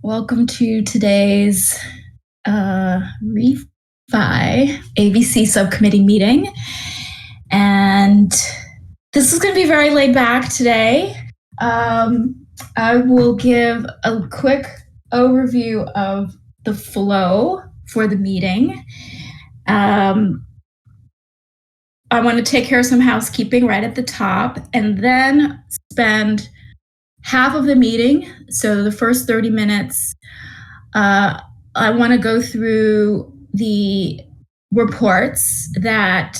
Welcome to today's ReFi ABC subcommittee meeting. And this is going to be very laid back today. I will give a quick overview of the flow for the meeting. I want to take care of some housekeeping right at the top and then spend half of the meeting, so the first 30 minutes, I want to go through the reports that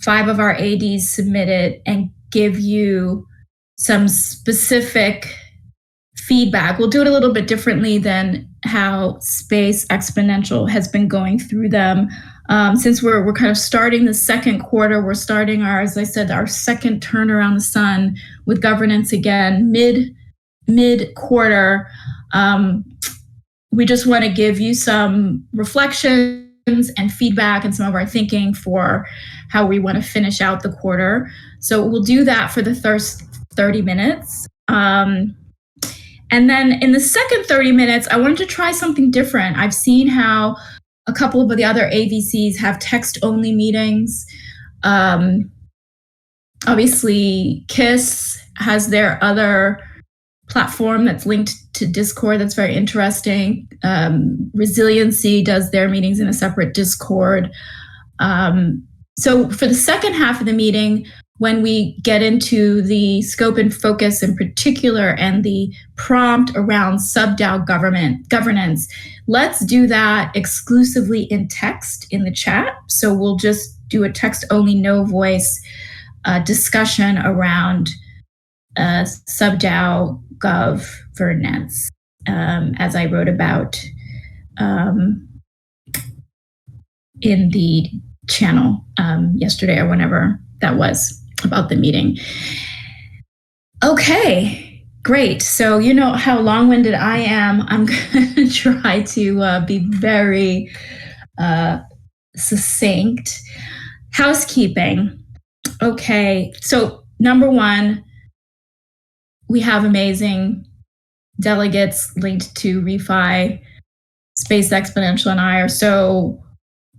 5 of our ADs submitted and give you some specific feedback. We'll do it a little bit differently than how Space Exponential has been going through them. Since we're kind of starting the second quarter, we're starting as I said, our second turn around the sun with governance again, mid-quarter. We just want to give you some reflections and feedback and some of our thinking for how we want to finish out the quarter. So we'll do that for the first 30 minutes. And then in the second 30 minutes, I wanted to try something different. I've seen how a couple of the other AVCs have text-only meetings. Obviously, KISS has their other platform that's linked to Discord that's very interesting. Resiliency does their meetings in a separate Discord. So for the second half of the meeting, when we get into the scope and focus in particular and the prompt around sub-DAO governance, let's do that exclusively in text in the chat. So we'll just do a text-only, no voice discussion around sub-DAO governance, as I wrote about in the channel yesterday or whenever that was about the meeting. Okay, great. So you know how long-winded I am. I'm going to try to be very succinct. Housekeeping. Okay, so number one, we have amazing delegates linked to ReFi. Space Exponential and I are so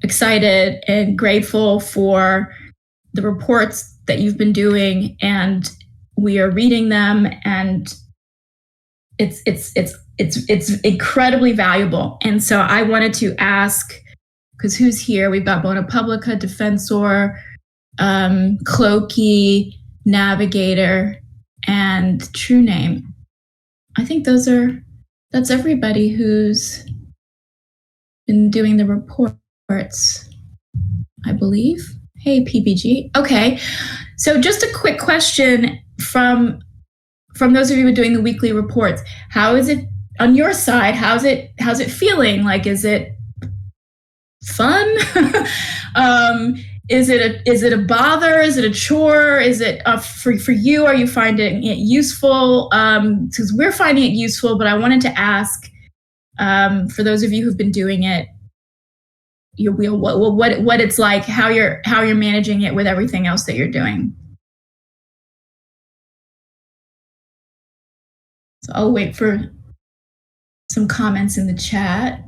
excited and grateful for the reports that you've been doing, and we are reading them, and it's incredibly valuable. And so I wanted to ask, because who's here? We've got Bona Publica, Defensor, Cloaky, Navigator, and True Name. I think that's everybody who's been doing the reports, I believe. Hey, PBG. Okay, so just a quick question from those of you who are doing the weekly reports. How is it on your side? How's it feeling? Like, is it fun? Is it a bother? Is it a chore? Is it for you? Are you finding it useful? Because we're finding it useful, but I wanted to ask for those of you who've been doing it, what it's like, how you're managing it with everything else that you're doing. So I'll wait for some comments in the chat.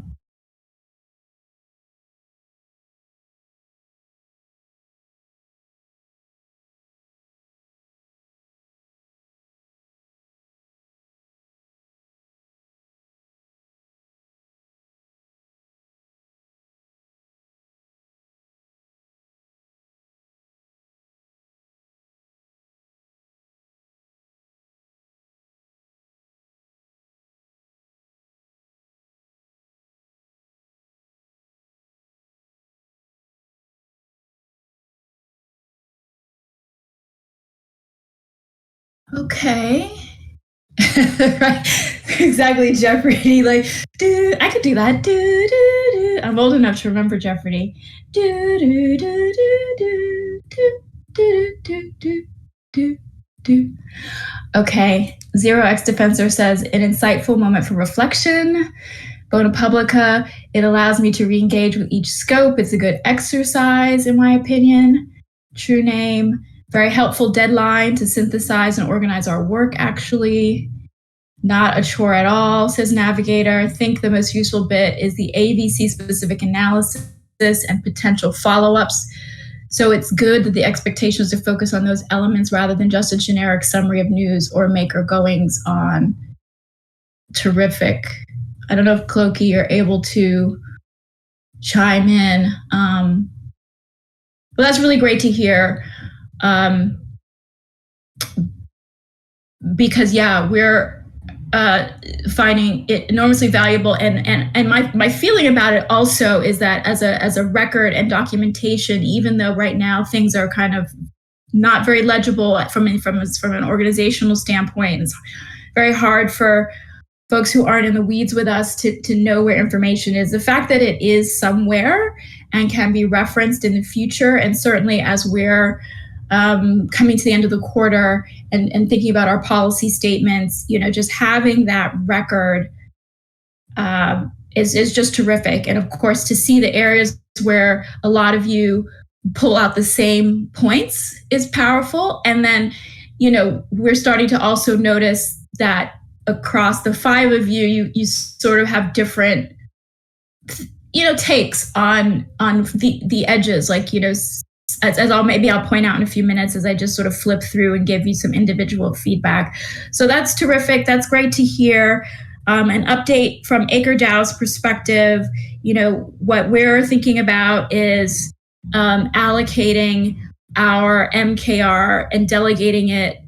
Okay. Right. Exactly, Jeopardy. Like, dude, I could do that. I'm old enough to remember Jeopardy. Okay. 0x Defensor says, an insightful moment for reflection. Bona Publica, it allows me to re-engage with each scope. It's a good exercise, in my opinion. True Name, very helpful deadline to synthesize and organize our work, actually. Not a chore at all, says Navigator. I think the most useful bit is the ABC specific analysis and potential follow-ups. So it's good that the expectation is to focus on those elements rather than just a generic summary of news or maker goings on. Terrific. I don't know if Clokey, you're able to chime in. But that's really great to hear. Because we're finding it enormously valuable, and my feeling about it also is that as a record and documentation, even though right now things are kind of not very legible from an organizational standpoint, it's very hard for folks who aren't in the weeds with us to know where information is. The fact that it is somewhere and can be referenced in the future, and certainly as we're coming to the end of the quarter and thinking about our policy statements, just having that record is just terrific. And of course, to see the areas where a lot of you pull out the same points is powerful. And then, we're starting to also notice that across the five of you, you sort of have different, takes on the edges, like, as I'll point out in a few minutes as I just sort of flip through and give you some individual feedback. So that's terrific. That's great to hear. An update from MakerDAO's perspective, what we're thinking about is allocating our MKR and delegating it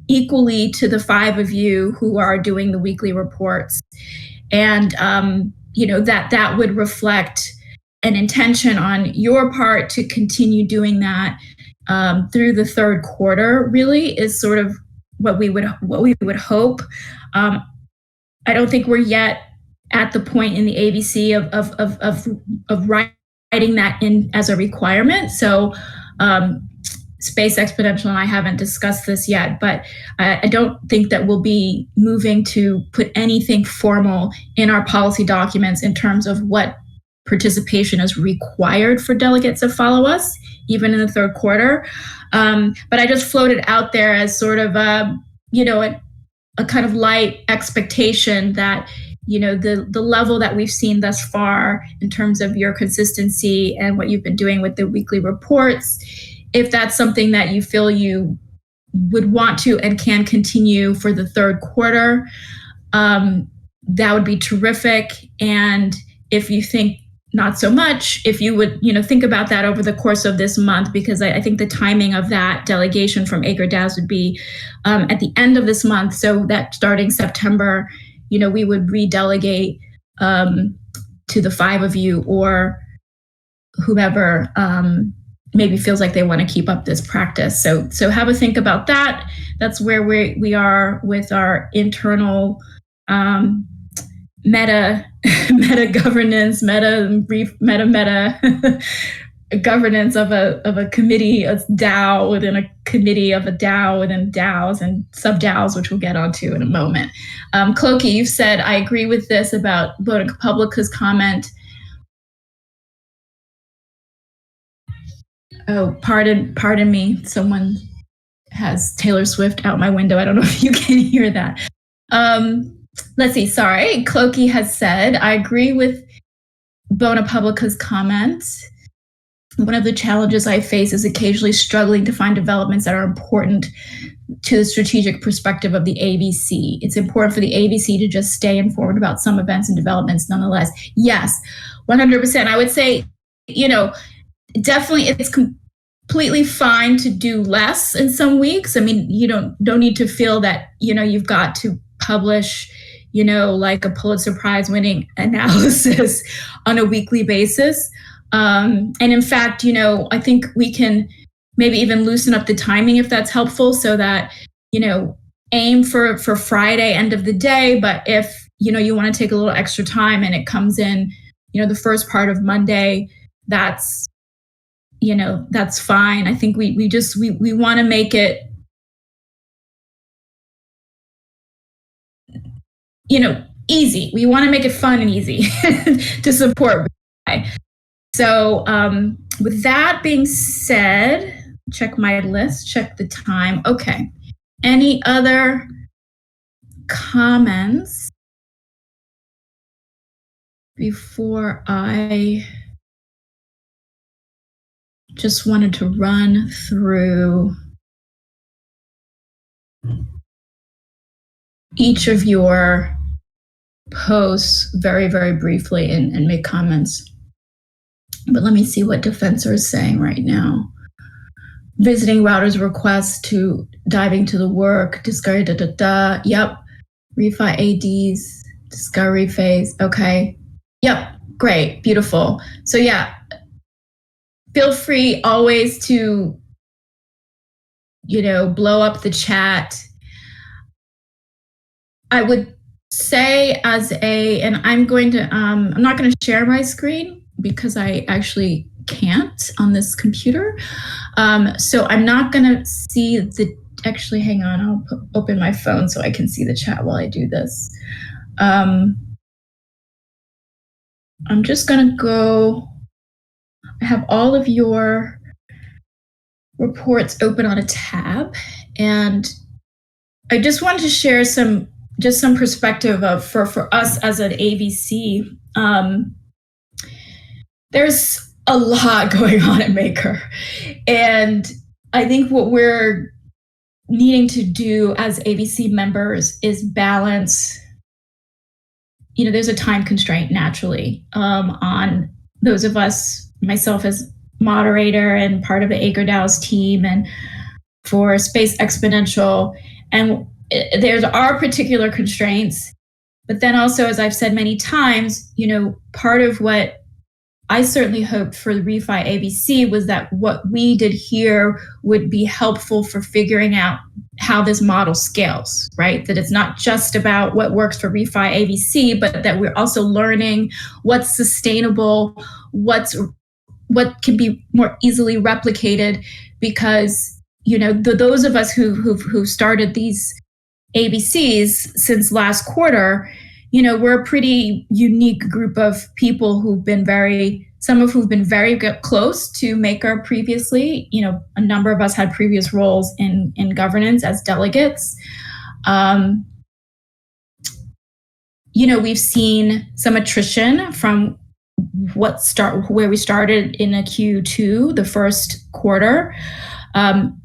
equally to the five of you who are doing the weekly reports. And, that would reflect an intention on your part to continue doing that through the third quarter. Really is sort of what we would hope. I don't think we're yet at the point in the ABC of writing that in as a requirement. So Space Exponential and I haven't discussed this yet, but I don't think that we'll be moving to put anything formal in our policy documents in terms of what participation is required for delegates to follow us, even in the third quarter. But I just floated out there as sort of a kind of light expectation that, the level that we've seen thus far in terms of your consistency and what you've been doing with the weekly reports, if that's something that you feel you would want to and can continue for the third quarter, that would be terrific. And if you think not so much, if you would, think about that over the course of this month, because I think the timing of that delegation from MakerDAO would be at the end of this month. So that starting September, we would redelegate to the five of you or whomever maybe feels like they want to keep up this practice. So have a think about that. That's where we are with our internal meta governance, meta governance of a committee, a DAO within a committee of a DAO within DAOs and sub DAOs, which we'll get onto in a moment. Clokey, you've said, I agree with this about Publica's comment. Oh, pardon me. Someone has Taylor Swift out my window. I don't know if you can hear that. Let's see. Sorry. Clokey has said, I agree with Publica's comments. One of the challenges I face is occasionally struggling to find developments that are important to the strategic perspective of the ABC. It's important for the ABC to just stay informed about some events and developments nonetheless. Yes, 100%. I would say, definitely it's completely fine to do less in some weeks. I mean, you don't need to feel that, you've got to publish, like a Pulitzer Prize winning analysis on a weekly basis. And in fact, I think we can maybe even loosen up the timing if that's helpful, so that, aim for Friday, end of the day. But if, you want to take a little extra time and it comes in, the first part of Monday, that's fine. I think we want to make it, easy. We want to make it fun and easy to support. So with that being said, check my list, check the time. Okay. Any other comments before I just wanted to run through each of your posts very, very briefly and make comments. But let me see what Defensor is saying right now. Visiting routers request to diving to the work, discovery, Yep. Refi ADs, discovery phase. Okay. Yep. Great. Beautiful. So yeah, feel free always to, blow up the chat. I would say and I'm not going to share my screen because I actually can't on this computer. So I'm not going to see actually, hang on, I'll open my phone so I can see the chat while I do this. I'm just going to go, I have all of your reports open on a tab, and I just wanted to share some perspective for us as an AVC. There's a lot going on at Maker, and I think what we're needing to do as AVC members is balance. There's a time constraint naturally on those of us, myself as moderator and part of the MakerDAO's team, and for Space Exponential. And there's our particular constraints, but then also, as I've said many times, part of what I certainly hoped for the Refi ABC was that what we did here would be helpful for figuring out how this model scales, right? That it's not just about what works for Refi ABC, but that we're also learning what's sustainable, what can be more easily replicated, because those of us who started these ABCs since last quarter, we're a pretty unique group of people some of who've been very close to Maker previously. A number of us had previous roles in governance as delegates. We've seen some attrition from where we started in a Q2, the first quarter.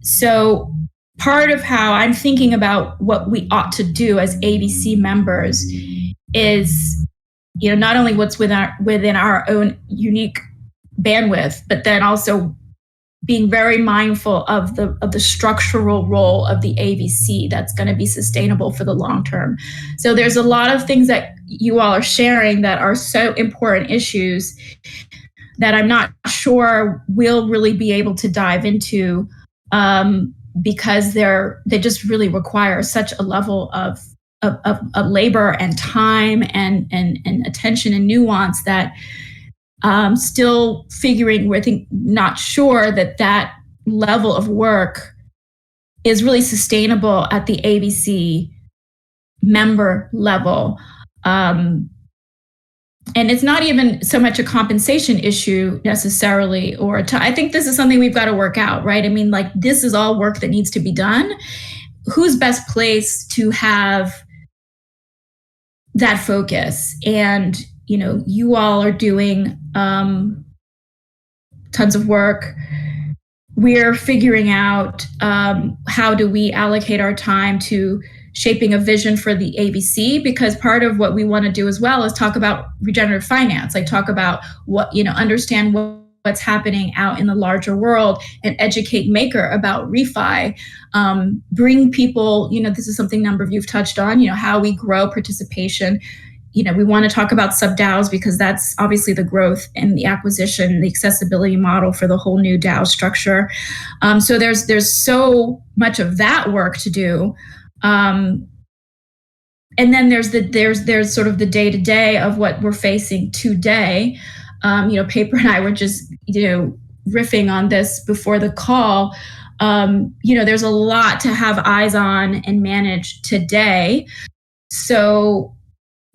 So part of how I'm thinking about what we ought to do as ABC members is, not only what's within our own unique bandwidth, but then also being very mindful of the structural role of the AVC that's going to be sustainable for the long term. So there's a lot of things that you all are sharing that are so important issues that I'm not sure we'll really be able to dive into, because they just really require such a level of labor and time and attention and nuance that still figuring, not sure that level of work is really sustainable at the ABC member level. And it's not even so much a compensation issue necessarily, I think this is something we've got to work out, right? I mean, this is all work that needs to be done. Who's best placed to have that focus? And, you all are doing tons of work. We're figuring out how do we allocate our time to shaping a vision for the ABC, because part of what we want to do as well is talk about regenerative finance, talk about understand what's happening out in the larger world and educate Maker about refi, bring people, this is something a number of you've touched on, how we grow participation. We want to talk about sub-DAOs because that's obviously the growth and the acquisition, the accessibility model for the whole new DAO structure. So there's so much of that work to do. And then there's sort of the day-to-day of what we're facing today. Paper and I were just, riffing on this before the call. There's a lot to have eyes on and manage today. So,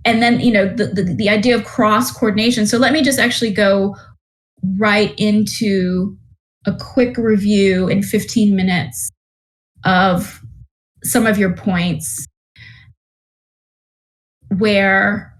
and then, the idea of cross coordination. So let me just actually go right into a quick review in 15 minutes of some of your points. where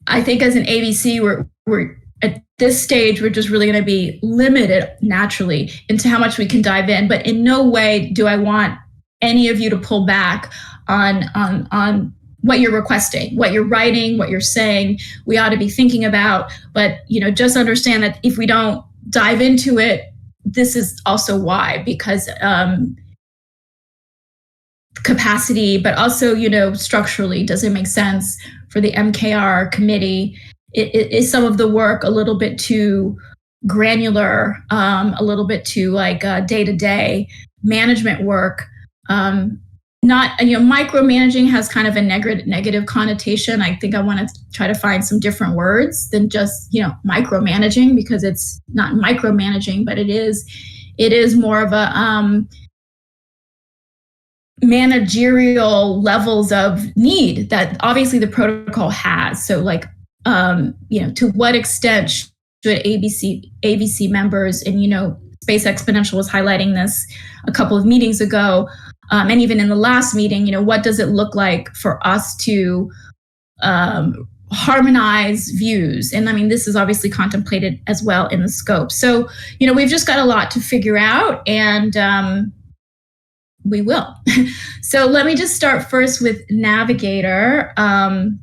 I think as an ABC, we're at this stage, we're just really going to be limited naturally into how much we can dive in. But in no way do I want any of you to pull back on what you're requesting, what you're writing, what you're saying. We ought to be thinking about, but just understand that if we don't dive into it, this is also why, because capacity, but also, structurally, does it make sense for the MKR committee? Is some of the work a little bit too granular, a little bit too like day-to-day management work? Not, micromanaging has kind of a negative connotation. I think I want to try to find some different words than just, micromanaging, because it's not micromanaging, but it is more of a managerial levels of need that obviously the protocol has. So like, to what extent should ABC members, and, Space Exponential was highlighting this a couple of meetings ago, and even in the last meeting, what does it look like for us to harmonize views? And I mean, this is obviously contemplated as well in the scope. So, we've just got a lot to figure out, and we will. So let me just start first with Navigator and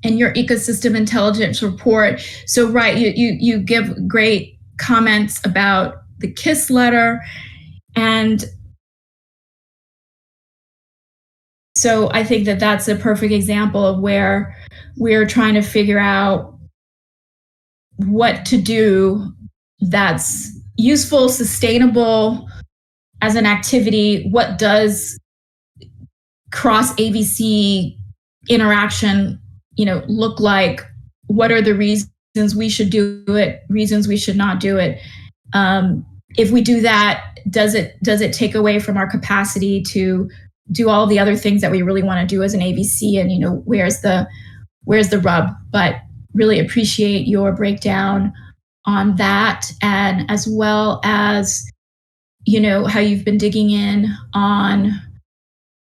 your ecosystem intelligence report. So, right, you give great comments about the KISS letter. And so I think that that's a perfect example of where we're trying to figure out what to do that's useful, sustainable as an activity. What does cross ABC interaction, look like? What are the reasons we should do it, reasons we should not do it? If we do that, does it take away from our capacity to do all the other things that we really want to do as an ABC? And where's the rub? But really appreciate your breakdown on that, and as well as how you've been digging in on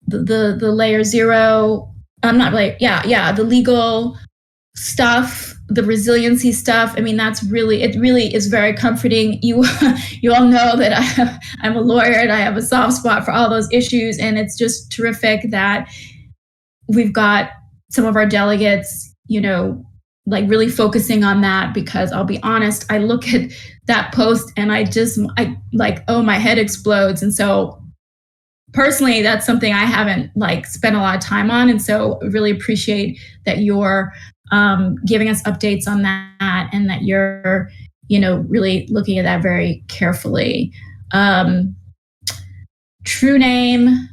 the layer zero. The legal stuff, the resiliency stuff. I mean, it really is very comforting. You all know that I'm a lawyer and I have a soft spot for all those issues. And it's just terrific that we've got some of our delegates, like really focusing on that, because I'll be honest, I look at that post and my head explodes. And so personally, that's something I haven't spent a lot of time on. And so really appreciate that you're giving us updates on that, and that you're, really looking at that very carefully. True name.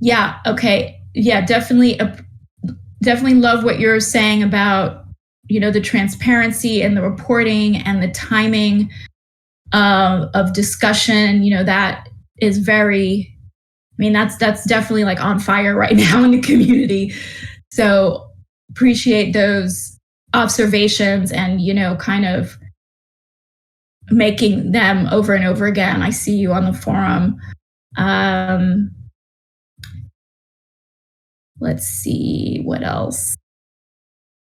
Yeah. Okay. Yeah, definitely love what you're saying about, the transparency and the reporting and the timing of discussion. That is very, that's definitely on fire right now in the community. So appreciate those observations and, kind of making them over and over again. I see you on the forum. Let's see what else.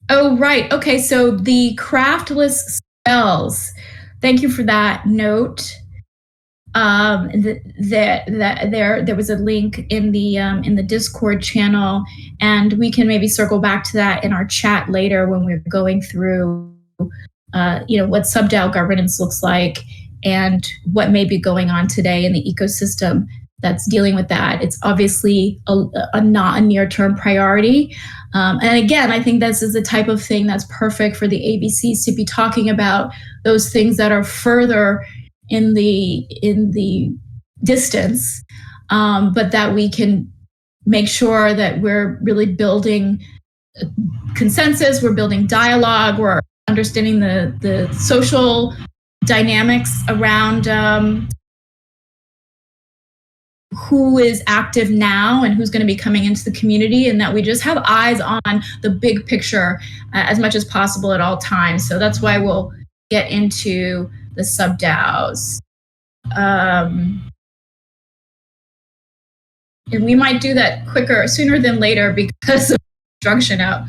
Oh, right. Okay. So the craftless spells. Thank you for that note. There was a link in the Discord channel, and we can maybe circle back to that in our chat later when we're going through, what sub-DAO governance looks like and what may be going on today in the ecosystem that's dealing with that. It's obviously not a near-term priority. And again, I think this is the type of thing that's perfect for the ABCs to be talking about, those things that are further in the distance, but that we can make sure that we're really building consensus, we're building dialogue, we're understanding the social dynamics around who is active now and who's going to be coming into the community, and that we just have eyes on the big picture as much as possible at all times. So that's why we'll get into the sub-DAOs. And we might do that sooner than later because of instruction out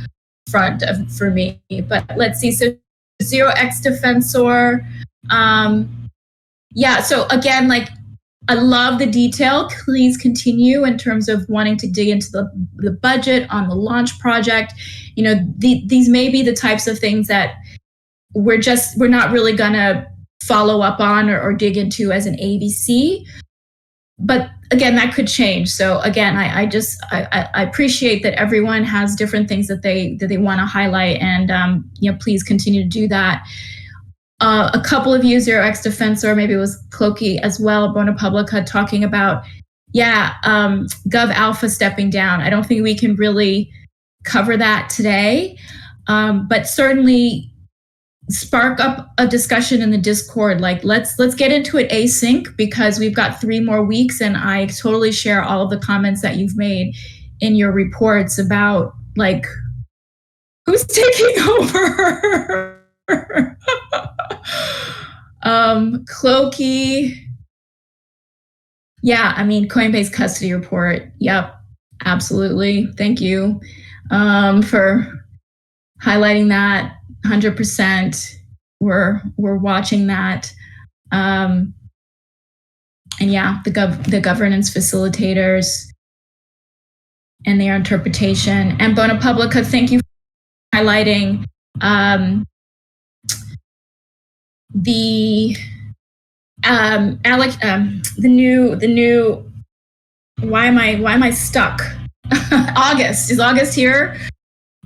front for me. But let's see. So 0x Defensor. So again, like, I love the detail. Please continue in terms of wanting to dig into the budget on the launch project. These may be the types of things that we're not really going to follow up on or dig into as an ABC. But again, that could change. So again, I appreciate that everyone has different things that they want to highlight, and please continue to do that. A couple of you, 0x Defensor, maybe it was Cloaky as well, Bona Publica, talking about, Gov Alpha stepping down. I don't think we can really cover that today, but certainly spark up a discussion in the Discord. Like, let's get into it async, because we've got 3 more weeks, and I totally share all of the comments that you've made in your reports about, like, who's taking over. Cloaky. Yeah, I mean, Coinbase custody report. Yep, absolutely. Thank you for highlighting that. 100%. We're watching that. And the governance facilitators and their interpretation. And Bona Publica, thank you for highlighting the new. Why am I stuck? August. Is August here?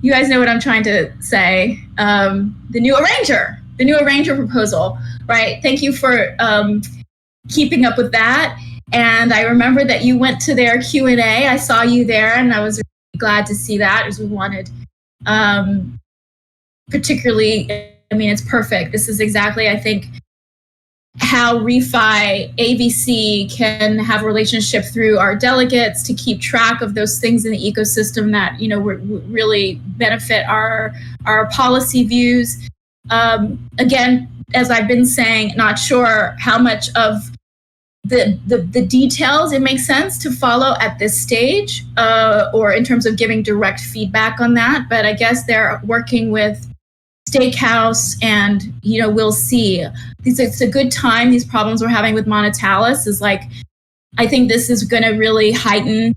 You guys know what I'm trying to say. The new arranger proposal, right? Thank you for keeping up with that. And I remember that you went to their Q&A. I saw you there, and I was really glad to see that, as we wanted. Particularly, I mean, it's perfect. This is exactly, I think, how ReFi ABC can have a relationship through our delegates to keep track of those things in the ecosystem that, really benefit our policy views. Again, as I've been saying, not sure how much of the details it makes sense to follow at this stage, or in terms of giving direct feedback on that. But I guess they're working with Steakhouse, and we'll see. It's a good time. These problems we're having with Monetalis is like, I think this is going to really heighten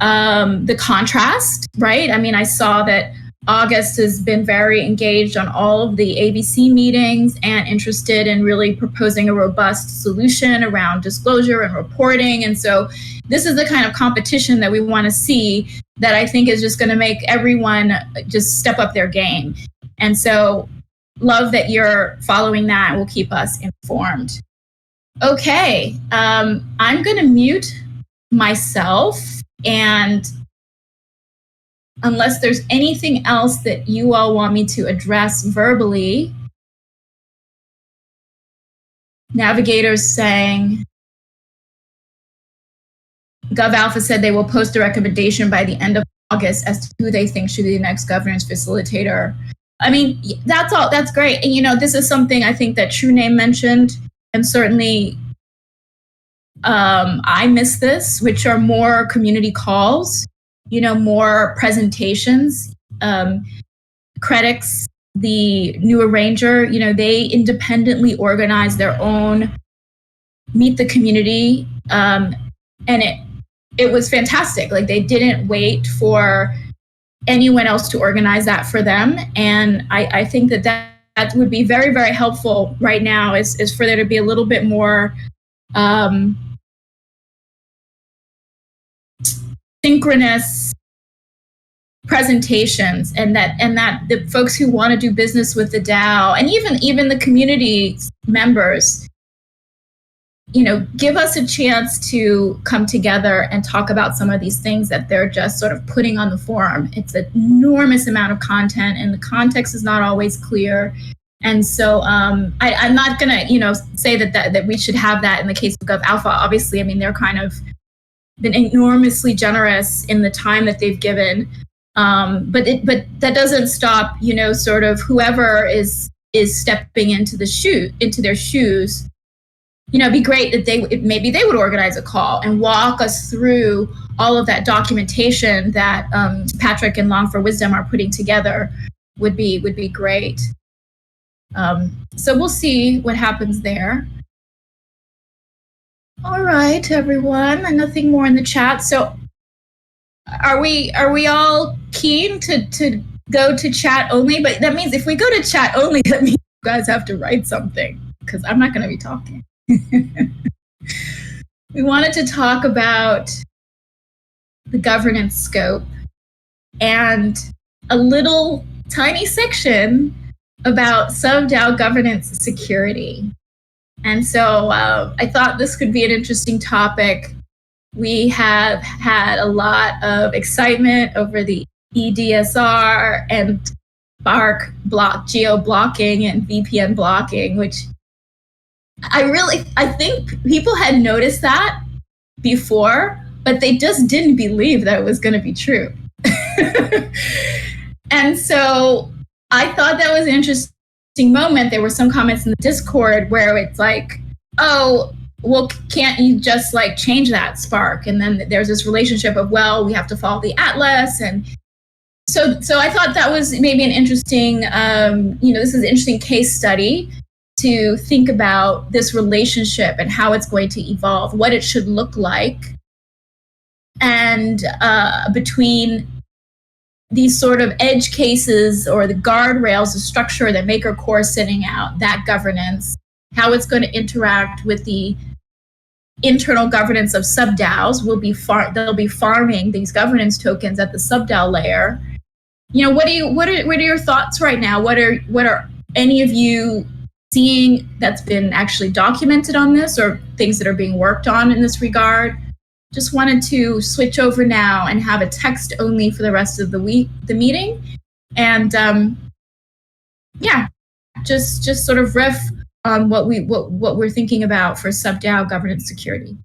the contrast, right? I mean, I saw that August has been very engaged on all of the ABC meetings and interested in really proposing a robust solution around disclosure and reporting. And so this is the kind of competition that we want to see, that I think is just going to make everyone just step up their game. And so love that you're following that, and will keep us informed. Okay, I'm going to mute myself, and unless there's anything else that you all want me to address verbally. Navigators saying, Gov Alpha said they will post a recommendation by the end of August as to who they think should be the next governance facilitator. I mean, that's all. That's great. And, this is something I think that True Name mentioned, and certainly I miss this, which are more community calls, more presentations. Credix, the new arranger, they independently organize their own Meet the Community, and it was fantastic. Like, they didn't wait for anyone else to organize that for them. And I think that would be very, very helpful right now, is for there to be a little bit more synchronous presentations, and that the folks who want to do business with the DAO, and even the community members, give us a chance to come together and talk about some of these things that they're just sort of putting on the forum. It's an enormous amount of content, and the context is not always clear. And so I'm not going to, say that we should have that in the case of Gov Alpha. Obviously, I mean, they're kind of been enormously generous in the time that they've given. But that doesn't stop, sort of whoever is stepping into their shoes, it'd be great that maybe they would organize a call and walk us through all of that documentation that Patrick and Long for Wisdom are putting together. Would be great. So we'll see what happens there. All right, everyone. Nothing more in the chat. So are we all keen to go to chat only? But that means if we go to chat only, that means you guys have to write something, because I'm not going to be talking. We wanted to talk about the governance scope and a little tiny section about sub-DAO governance security. And so I thought this could be an interesting topic. We have had a lot of excitement over the EDSR and Spark geo-blocking and VPN blocking, which I think people had noticed that before, but they just didn't believe that it was going to be true. And so I thought that was an interesting moment. There were some comments in the Discord where it's like, oh, well, can't you just like change that Spark? And then there's this relationship of, well, we have to follow the Atlas. And so I thought that was maybe an interesting, this is an interesting case study to think about this relationship and how it's going to evolve, what it should look like, and between these sort of edge cases or the guardrails, the structure that Maker Core is setting out, that governance, how it's going to interact with the internal governance of sub-DAOs. They'll be farming these governance tokens at the sub-DAO layer. What are your thoughts right now? What are any of you seeing that's been actually documented on this, or things that are being worked on in this regard? Just wanted to switch over now and have a text only for the rest of the meeting. And just sort of riff on what we're thinking about for sub-DAO governance security.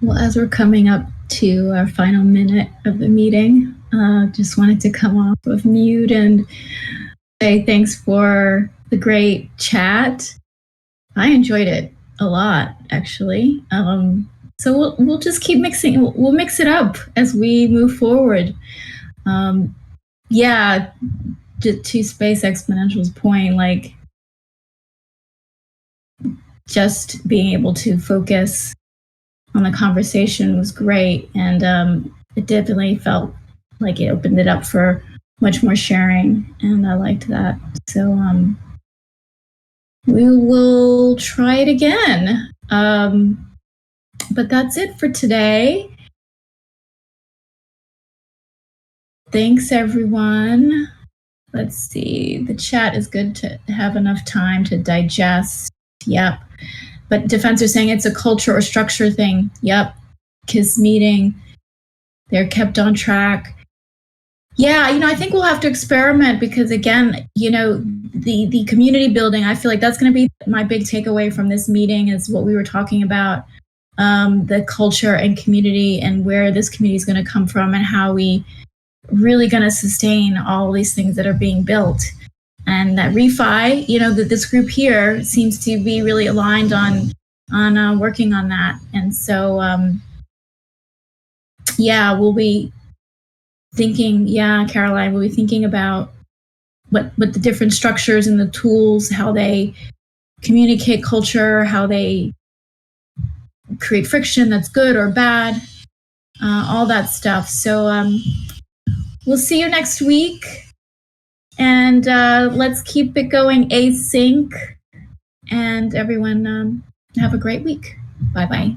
Well, as we're coming up to our final minute of the meeting, just wanted to come off of mute and say thanks for the great chat. I enjoyed it a lot, actually. So we'll just keep mixing. We'll mix it up as we move forward. Yeah, to Space Exponential's point, like just being able to focus on the conversation was great, and it definitely felt like it opened it up for much more sharing, and I liked that. So we will try it again. But that's it for today. Thanks, everyone. Let's see. The chat is good to have enough time to digest. Yep. But Defense are saying it's a culture or structure thing. Yep. KISS meeting. They're kept on track. Yeah, I think we'll have to experiment because, again, the community building, I feel like that's going to be my big takeaway from this meeting is what we were talking about, the culture and community and where this community is going to come from and how we really going to sustain all these things that are being built. And that refi, that this group here seems to be really aligned on working on that. And so, we'll be thinking, Caroline, we'll be thinking about what the different structures and the tools, how they communicate culture, how they create friction that's good or bad, all that stuff. So we'll see you next week. And let's keep it going async. And everyone have a great week. Bye-bye.